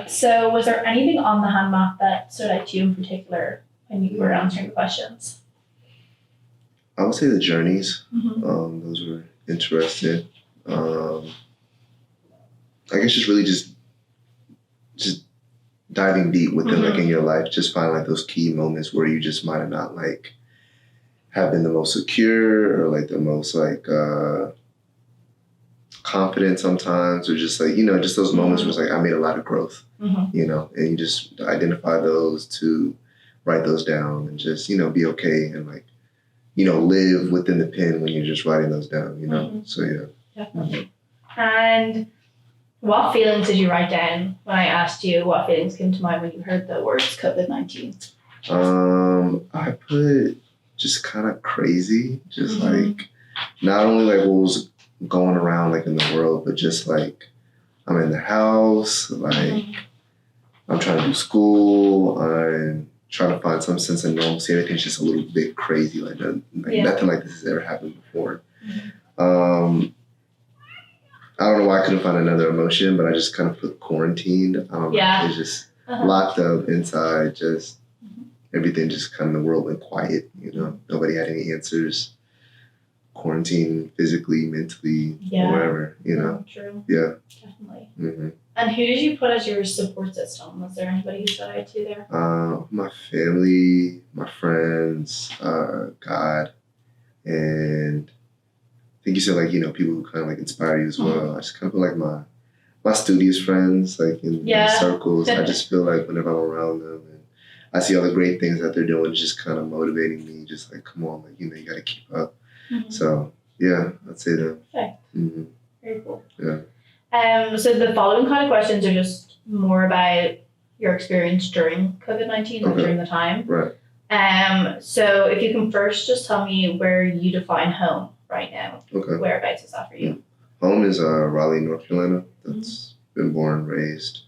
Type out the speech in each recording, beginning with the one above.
So was there anything on the hand map that stood out to you in particular when you were answering the questions? I would say the journeys. Those were interesting. I guess just really just diving deep within like in your life, just find like those key moments where you just might have not like have been the most secure or like the most like confident sometimes, or just like, just those moments where it's like I made a lot of growth, and you just identify those, to write those down and just, be okay and like, live within the pen when you're just writing those down, so yeah. Definitely. And what feelings did you write down when I asked you what feelings came to mind when you heard the words COVID-19? I put just kind of crazy, just like not only like what was going around like in the world, but just like I'm in the house, like I'm trying to do school, I'm trying to find some sense of normalcy. Everything's just a little bit crazy, like nothing like this has ever happened before. I don't know why I couldn't find another emotion, but I just kind of put quarantined. I don't know. It's just locked up inside. Just everything just kind of, the world went quiet. Nobody had any answers. Quarantine physically, mentally, whatever. True. Yeah. Definitely. And who did you put as your support system? Was there anybody who stood out to you there? My family, my friends, God, and I think you said like, people who kind of like inspire you as well. I just kind of feel like my studious friends, like in circles. I just feel like whenever I'm around them and I see all the great things that they're doing, it's just kind of motivating me. Just like, come on, like, you got to keep up. So yeah, I'd say that. Perfect. Very cool. Yeah. So the following kind of questions are just more about your experience during COVID-19 or during the time. Right. So if you can first just tell me where you define home right now. Okay. Whereabouts is that for you? Home is Raleigh, North Carolina. That's been born and raised.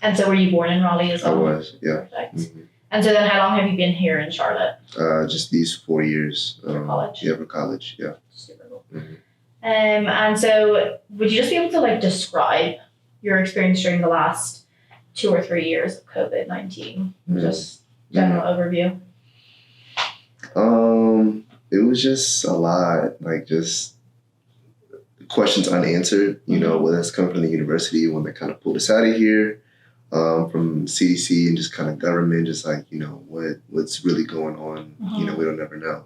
And so were you born in Raleigh as well? I was, yeah. Perfect. And so then how long have you been here in Charlotte? Just these 4 years. For college? Yeah, for college, yeah. Super cool. And so would you just be able to like describe your experience during the last 2 or 3 years of COVID-19? Just general overview. It was just a lot, like just questions unanswered, whether that's coming from the university when they kind of pulled us out of here, from CDC and just kind of government, just like, what's really going on, we don't ever know.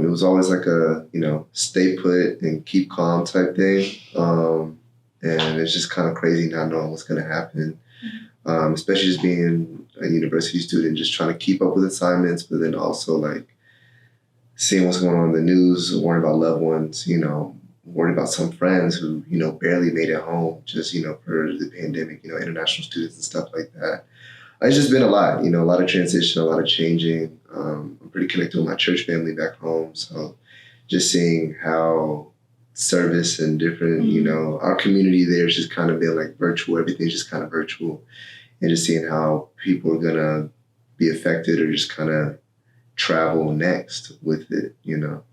It was always like a, stay put and keep calm type thing. And it's just kind of crazy not knowing what's going to happen, especially just being a university student, just trying to keep up with assignments, but then also like seeing what's going on in the news, worrying about loved ones, worried about some friends who, barely made it home just, for the pandemic, international students and stuff like that. It's just been a lot, a lot of transition, a lot of changing. I'm pretty connected with my church family back home. So just seeing how service and different, our community there has just kind of been like virtual. Everything's just kind of virtual. And just seeing how people are going to be affected or just kind of travel next with it, It's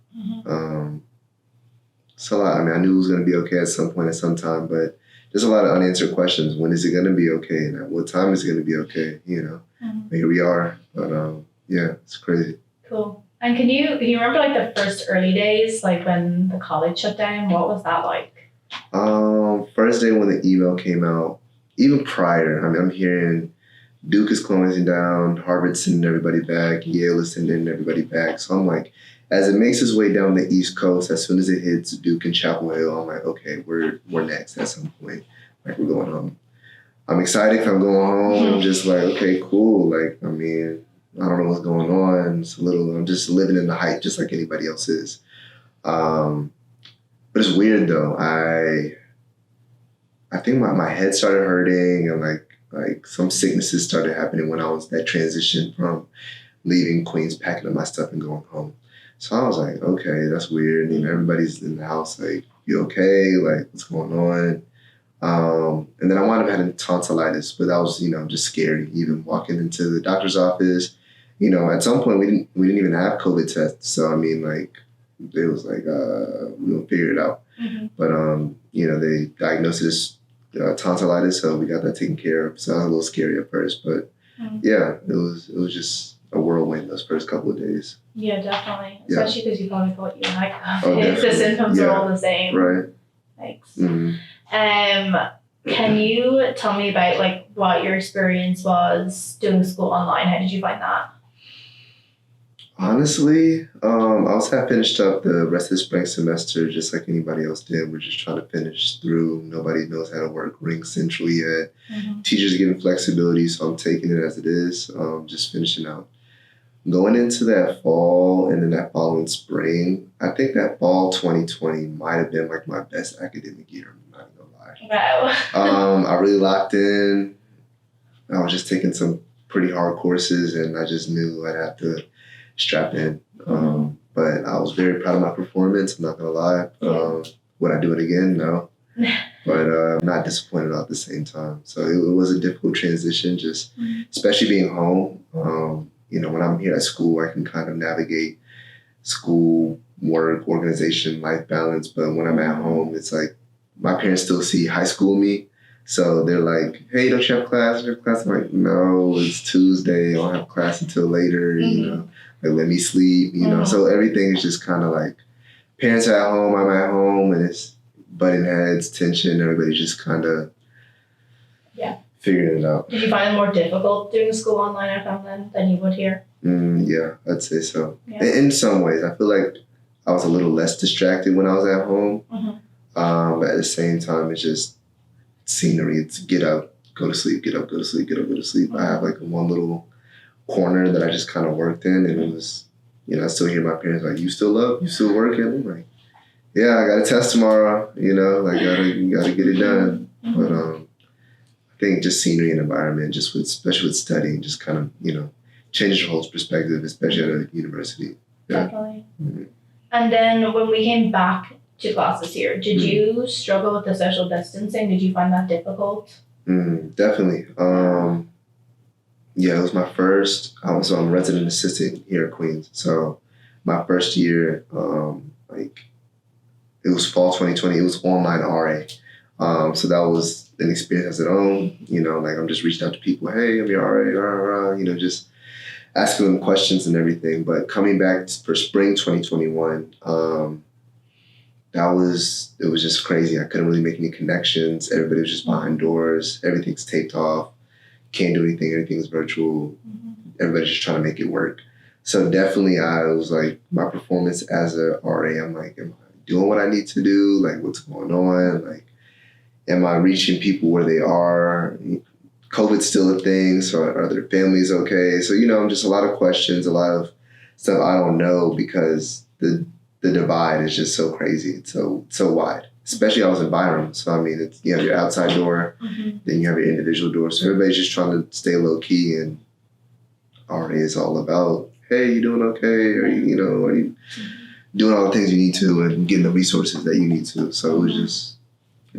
a lot. I mean, I knew it was going to be okay at some point, at some time, but there's a lot of unanswered questions. When is it going to be okay? And at what time is it going to be okay? Here we are. But yeah, it's crazy. Cool. And can you remember like the first early days, like when the college shut down? What was that like? First day when the email came out, even prior, I mean, I'm hearing Duke is closing down, Harvard's sending everybody back, Yale is sending everybody back. So I'm like, as it makes its way down the East Coast, as soon as it hits Duke and Chapel Hill, I'm like, okay, we're next at some point. Like, we're going home. I'm excited if I'm going home. I'm just like, okay, cool. Like, I mean, I don't know what's going on. I'm just living in the hype just like anybody else is. But it's weird though. I think my head started hurting and like some sicknesses started happening when I was that transition from leaving Queens, packing up my stuff and going home. So I was like, okay, that's weird. Everybody's in the house, like, you okay? Like, what's going on? And then I wound up having tonsillitis, but that was, just scary. Even walking into the doctor's office, at some point we didn't even have COVID tests. So I mean, like, it was like we'll figure it out. But they diagnosed it as tonsillitis, so we got that taken care of. So it was a little scary at first, but yeah, it was just a whirlwind those first couple of days. Yeah, definitely. Yeah. Especially because you probably thought you and I COVID. Oh, The definitely. symptoms are all the same. Right. Thanks. Mm-hmm. Can you tell me about like what your experience was doing school online? How did you find that? Honestly, I also had finished up the rest of the spring semester just like anybody else did. We're just trying to finish through. Nobody knows how to work Ring Central yet. Teachers are giving flexibility, so I'm taking it as it is, just finishing out. Going into that fall and then that following spring, I think that fall 2020 might have been like my best academic year. I'm not gonna lie. Wow. I really locked in. I was just taking some pretty hard courses, and I just knew I'd have to strap in. But I was very proud of my performance. I'm not gonna lie. Would I do it again? No. But I'm not disappointed at the same time. So it was a difficult transition, just especially being home. When I'm here at school, I can kind of navigate school, work, organization, life balance. But when I'm at home, it's like my parents still see high school me. So they're like, hey, don't you have class? You have class? I'm like, no, it's Tuesday. I don't have class until later, Like, let me sleep, So everything is just kind of like parents are at home, I'm at home, and it's butting heads, tension. Everybody's just kind of figuring it out. Did you find it more difficult doing school online at home than you would here? Yeah, I'd say so. Yeah. In some ways, I feel like I was a little less distracted when I was at home. But at the same time, it's just scenery. It's get up, go to sleep, get up, go to sleep, get up, go to sleep. I have like one little corner that I just kind of worked in, and it was, I still hear my parents like, "You still up? You still working?" I'm like, "Yeah, I got a test tomorrow. Like gotta get it done." But I think just scenery and environment, especially with studying, just kind of changes your whole perspective, especially at a university. Yeah. Definitely. And then when we came back to classes here, did you struggle with the social distancing? Did you find that difficult? Definitely. Yeah, it was my first. I'm a resident assistant here at Queens. So my first year, it was fall 2020. It was online RA. So that was an experience as its own. Like I'm just reaching out to people. Hey, I'm your RA. Just asking them questions and everything. But coming back for spring 2021, it was just crazy. I couldn't really make any connections. Everybody was just behind doors. Everything's taped off. Can't do anything. Everything's virtual. Everybody's just trying to make it work. So definitely I was like, my performance as a RA, I'm like, am I doing what I need to do? Like, what's going on? Like, am I reaching people where they are? COVID's still a thing, so are their families okay? So, just a lot of questions, a lot of stuff I don't know because the divide is just so crazy. It's so wide. Especially I was in Byram, so it's you have your outside door, then you have your individual door. So everybody's just trying to stay low key, and RA is all about, hey, you doing okay? Or are you doing all the things you need to and getting the resources that you need to. So it was just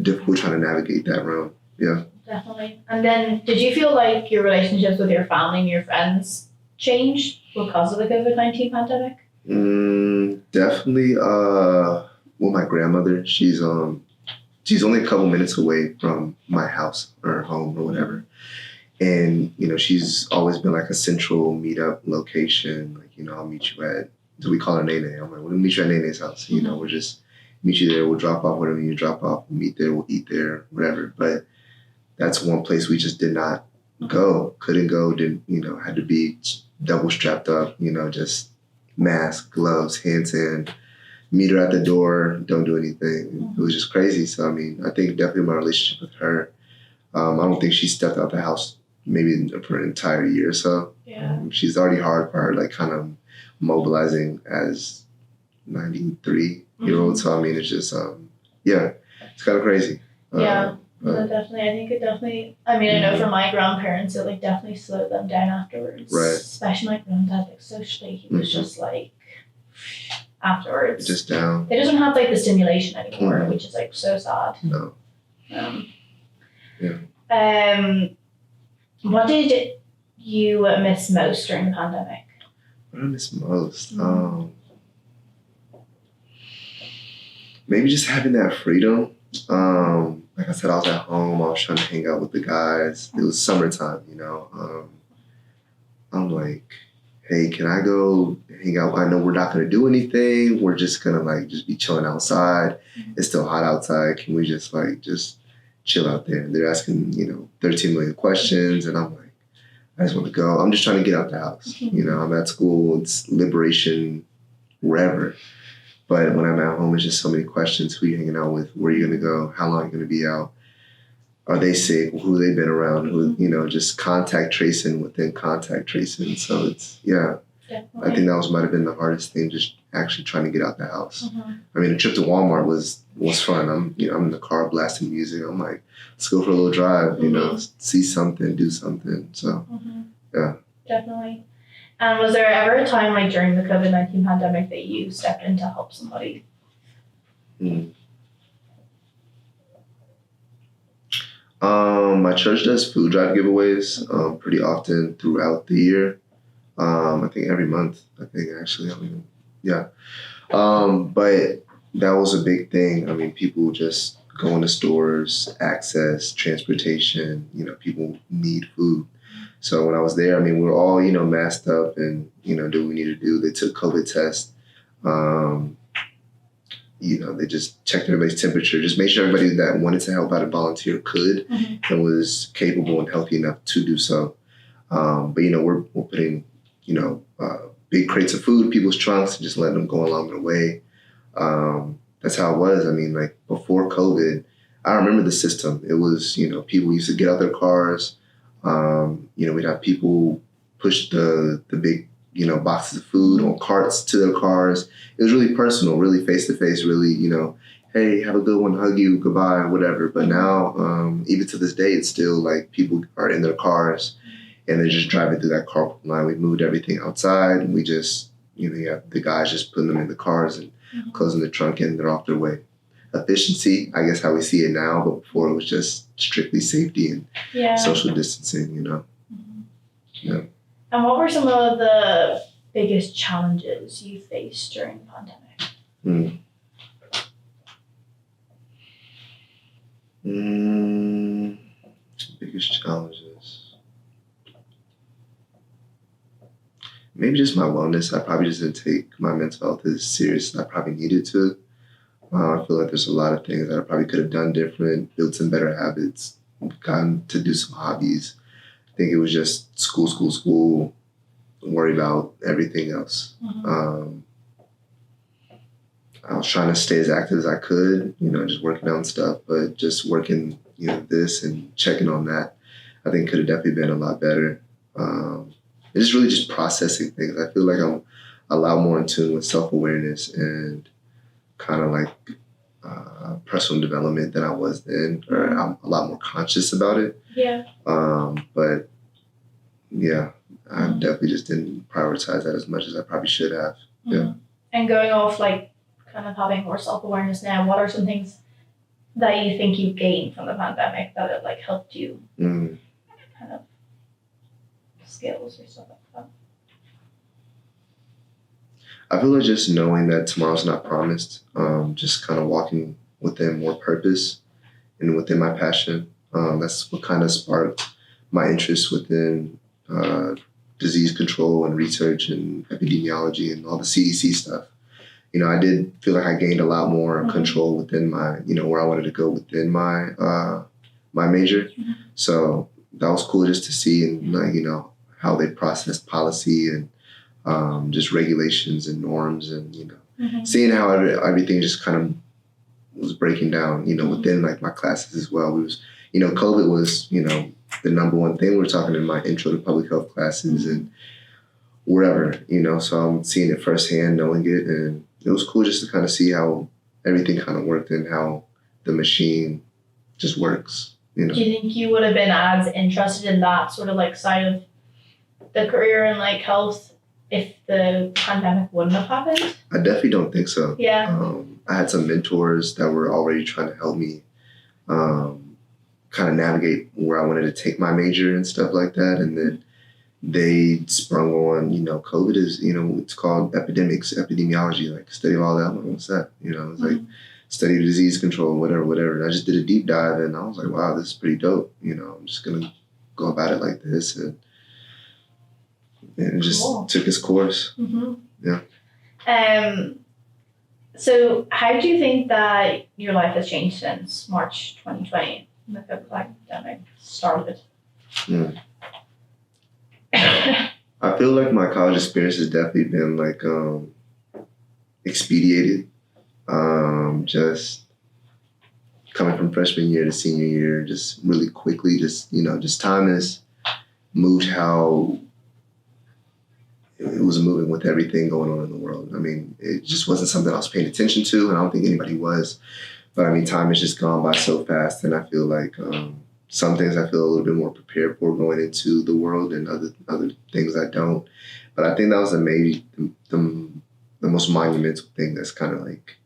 difficult trying to navigate that realm. Yeah. Definitely. And then did you feel like your relationships with your family and your friends changed because of the COVID-19 pandemic? Definitely. Well, my grandmother, she's only a couple minutes away from my house or home or whatever. And, she's always been like a central meetup location. Like, I'll meet you at, we call her Nene. I'm like, we'll meet you at Nene's house. We'll just meet you there. We'll drop off whatever you drop off. We'll meet there. We'll eat there, whatever. But that's one place we just did not go. Couldn't go. Didn't, had to be double strapped up, just mask, gloves, hands in. Meet her at the door, don't do anything. It was just crazy. So, I think definitely my relationship with her, I don't think she stepped out the house maybe for an entire year or so. Yeah. She's already hard for her, like kind of mobilizing as 93-year-old. So, it's just, it's kind of crazy. Yeah. No, definitely. I think it definitely, I know for my grandparents, it like definitely slowed them down afterwards. Right. Especially my granddad, like socially, he was just like, afterwards. Just down. They doesn't have like the stimulation anymore, which is like so sad. No. What did you miss most during the pandemic? What I miss most? Maybe just having that freedom. like I said, I was at home. I was trying to hang out with the guys. It was summertime, you know. I'm like, hey, can I go hang out? I know we're not going to do anything. We're just going to like just be chilling outside. It's still hot outside. Can we just like just chill out there? And they're asking, 13 million questions. And I'm like, I just want to go. I'm just trying to get out the house. You know, I'm at school. It's liberation wherever. But when I'm at home, it's just so many questions. Who are you hanging out with? Where are you going to go? How long are you going to be out? Are they sick? Who they been around? Who, just contact tracing within contact tracing. So it's, Definitely. I think that might have been the hardest thing, just actually trying to get out the house. I mean, the trip to Walmart was fun. I'm in the car blasting music. I'm like, let's go for a little drive, see something, do something. So, yeah. Definitely. Was there ever a time like during the COVID-19 pandemic that you stepped in to help somebody? My church does food drive giveaways pretty often throughout the year. I think every month. Actually. But that was a big thing. I mean, people just go into stores, access, transportation. People need food. So when I was there, I mean, we were all masked up and do what we need to do. They took COVID tests. They just checked everybody's temperature, just made sure everybody that wanted to help out and volunteer could and was capable and healthy enough to do so. But we're putting, big crates of food in people's trunks and just letting them go along their way. That's how it was. I mean, like before COVID, I remember the system. It was, people used to get out their cars. We'd have people push the big, boxes of food on carts to their cars. It was really personal, really face-to-face, really, hey, have a good one, hug you, goodbye, whatever. But now, even to this day, it's still like people are in their cars and they're just driving through that carpool line. We moved everything outside and we just, you have the guys just putting them in the cars and closing the trunk and they're off their way. Efficiency, I guess how we see it now, but before it was just strictly safety and social distancing, Yeah. And what were some of the biggest challenges you faced during the pandemic? Biggest challenges. Maybe just my wellness. I probably just didn't take my mental health as serious as I probably needed to. I feel like there's a lot of things that I probably could have done different, built some better habits, gotten to do some hobbies. I think it was just school, worry about everything else. I was trying to stay as active as I could, just working on stuff, but just working, this and checking on that, I think could have definitely been a lot better. It's really just processing things. I feel like I'm a lot more in tune with self-awareness and kind of like personal development than I was then, or I'm a lot more conscious about it. Yeah. But yeah, I definitely just didn't prioritize that as much as I probably should have. Yeah. And going off like kind of having more self-awareness now, what are some things that you think you gained from the pandemic that it like helped you kind of skills or stuff like that? I feel like just knowing that tomorrow's not promised, just kind of walking within more purpose and within my passion. That's what kind of sparked my interest within disease control and research and epidemiology and all the CDC stuff. I did feel like I gained a lot more control within my, where I wanted to go within my my major. So that was cool just to see and how they process policy and just regulations and norms and seeing how everything just kind of was breaking down within like my classes as well. We was COVID was the number one thing. We were talking in my intro to public health classes and wherever so I'm seeing it firsthand, knowing it, and it was cool just to kind of see how everything kind of worked and how the machine just works. Do you think you would have been as interested in that sort of like side of the career and like health if the pandemic wouldn't have happened? I definitely don't think so. Yeah. I had some mentors that were already trying to help me kind of navigate where I wanted to take my major and stuff like that. And then they sprung on, COVID is, it's called epidemics, epidemiology, like study all that. What's that? It's like study disease control, whatever. And I just did a deep dive, and I was like, wow, this is pretty dope. I'm just gonna go about it like this, and it just took its course. Mm-hmm. Yeah. So how do you think that your life has changed since March 2020, when the pandemic started? I feel like my college experience has definitely been like expedited. Just coming from freshman year to senior year, just really quickly, just time has moved how it was moving with everything going on in the world. I mean, it just wasn't something I was paying attention to, and I don't think anybody was. But I mean, time has just gone by so fast, and I feel like some things I feel a little bit more prepared for going into the world, and other things I don't. But I think that was maybe the most monumental thing that's kind of like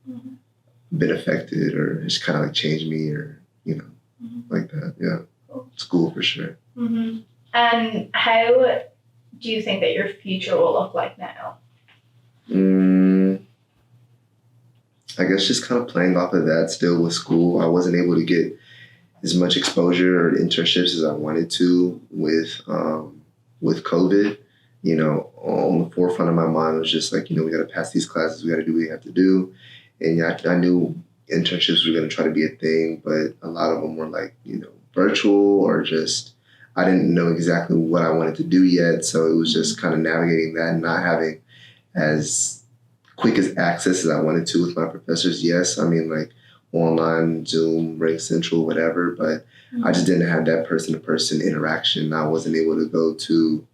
been affected, or just kind of like changed me, or like that. Yeah, cool. School for sure. Mm-hmm. And how do you think that your future will look like now? I guess just kind of playing off of that still with school. I wasn't able to get as much exposure or internships as I wanted to with COVID. On the forefront of my mind was just like, we got to pass these classes, we got to do what we have to do. And I knew internships were going to try to be a thing, but a lot of them were like, virtual, or just, I didn't know exactly what I wanted to do yet. So it was just kind of navigating that and not having as quick as access as I wanted to with my professors. Yes, I mean, like online, Zoom, Ring Central, whatever, but I just didn't have that person-to-person interaction. I wasn't able to go to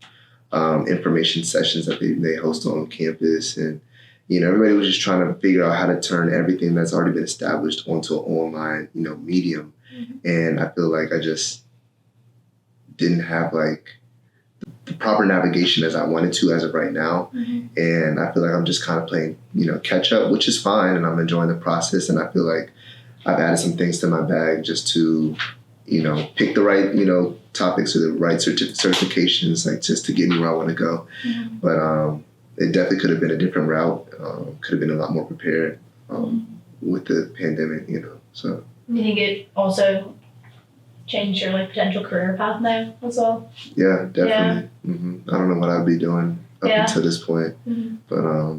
information sessions that they host on campus, and everybody was just trying to figure out how to turn everything that's already been established onto an online medium. And I feel like I just didn't have like the proper navigation as I wanted to as of right now. And I feel like I'm just kind of playing catch up, which is fine, and I'm enjoying the process. And I feel like I've added some things to my bag just to pick the right topics or the right certifications, like just to get me where I want to go. But it definitely could have been a different route. Could have been a lot more prepared with the pandemic. So do you think it also changed your potential career path now as well? Yeah, definitely. I don't know what I'd be doing up until this point, but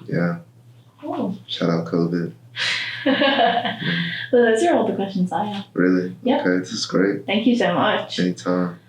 yeah. Cool. Shout out COVID. Well, those are all the questions I have. Really? Yeah. Okay, this is great. Thank you so much. Anytime.